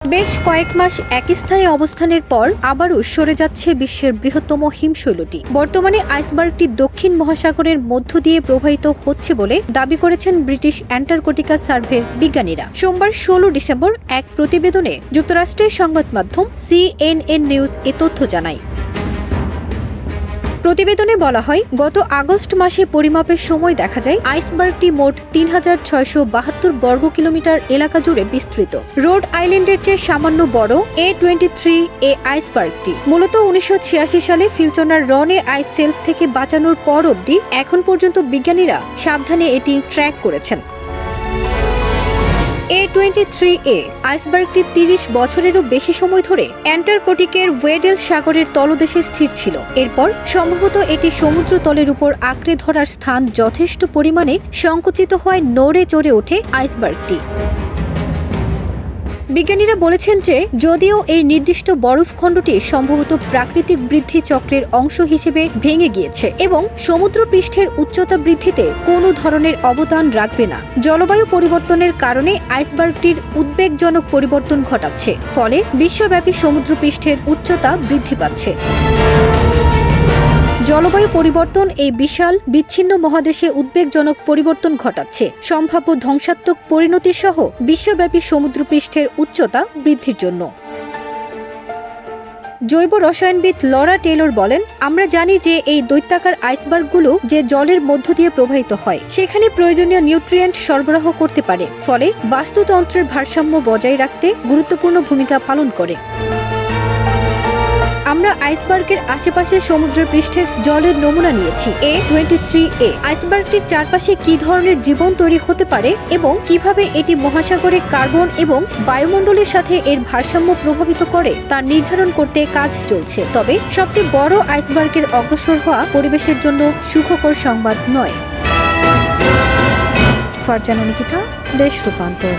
বেশ কয়েক মাস একই স্থানে অবস্থানের পর আবারও সরে যাচ্ছে বিশ্বের বৃহত্তম হিমশৈলটি। বর্তমানে আইসবার্গটি দক্ষিণ মহাসাগরের মধ্য দিয়ে প্রবাহিত হচ্ছে বলে দাবি করেছেন ব্রিটিশ অ্যান্টার্কটিকা সার্ভের বিজ্ঞানীরা। সোমবার 16 ডিসেম্বর এক প্রতিবেদনে যুক্তরাষ্ট্রের সংবাদ মাধ্যম CNN নিউজ এ তথ্য জানায়। প্রতিবেদনে বলা হয়, গত আগস্ট মাসে পরিমাপের সময় দেখা যায় আইসবার্গটি মোট ৩,৬৭২ বর্গ কিলোমিটার এলাকা জুড়ে বিস্তৃত। রোড আইল্যান্ডের চেয়ে সামান্য বড় A23A আইসবার্গটি মূলত ১৯৮৬ সালে ফিলচনার রনে আইস সেলফ থেকে বাঁচানোর পর অবধি এখন পর্যন্ত বিজ্ঞানীরা সাবধানে এটি ট্র্যাক করেছেন। A23A আইসবার্গটি ৩০ বছরেরও বেশি সময় ধরে অ্যান্টার্কটিকের ওয়েডেল সাগরের তলদেশে স্থির ছিল। এরপর সম্ভবত এটি সমুদ্র তলের উপর আঁকড়ে ধরার স্থান যথেষ্ট পরিমাণে সংকুচিত হওয়ায় নড়ে চড়ে ওঠে আইসবার্গটি। বিজ্ঞানীরা বলেছেন যে যদিও এই নির্দিষ্ট বরফখণ্ডটি সম্ভবত প্রাকৃতিক বৃদ্ধি চক্রের অংশ হিসেবে ভেঙে গিয়েছে এবং সমুদ্র পৃষ্ঠের উচ্চতা বৃদ্ধিতে কোনো ধরনের অবদান রাখবে না, জলবায়ু পরিবর্তনের কারণে আইসবার্গটির উদ্বেগজনক পরিবর্তন ঘটাচ্ছে, ফলে বিশ্বব্যাপী সমুদ্র পৃষ্ঠের উচ্চতা বৃদ্ধি পাচ্ছে। জলবায়ু পরিবর্তন এই বিশাল বিচ্ছিন্ন মহাদেশে উদ্বেগজনক পরিবর্তন ঘটাচ্ছে, সম্ভাব্য ধ্বংসাত্মক পরিণতি সহ বিশ্বব্যাপী সমুদ্রপৃষ্ঠের উচ্চতা বৃদ্ধির জন্য। জৈব রসায়নবিদ লরা টেলর বলেন, আমরা জানি যে এই দৈত্যাকার আইসবার্গগুলো যে জলের মধ্য দিয়ে প্রবাহিত হয় সেখানে প্রয়োজনীয় নিউট্রিয়েন্ট সরবরাহ করতে পারে, ফলে বাস্তুতন্ত্রের ভারসাম্য বজায় রাখতে গুরুত্বপূর্ণ ভূমিকা পালন করে। আমরা আইসবার্গের আশেপাশের সমুদ্রের পৃষ্ঠের জলের নমুনা নিয়েছি। A23A আইসবার্গটির চারপাশে কি ধরনের জীবন তৈরি হতে পারে এবং কিভাবে এটি মহাসাগরে কার্বন এবং বায়ুমণ্ডলের সাথে এর ভারসাম্য প্রভাবিত করে তা নির্ধারণ করতে কাজ চলছে। তবে সবচেয়ে বড় আইসবার্গের অগ্রসর হওয়া পরিবেশের জন্য সুখকর সংবাদ নয়। ফারজানা নিকিতা, দেশ রূপান্তর।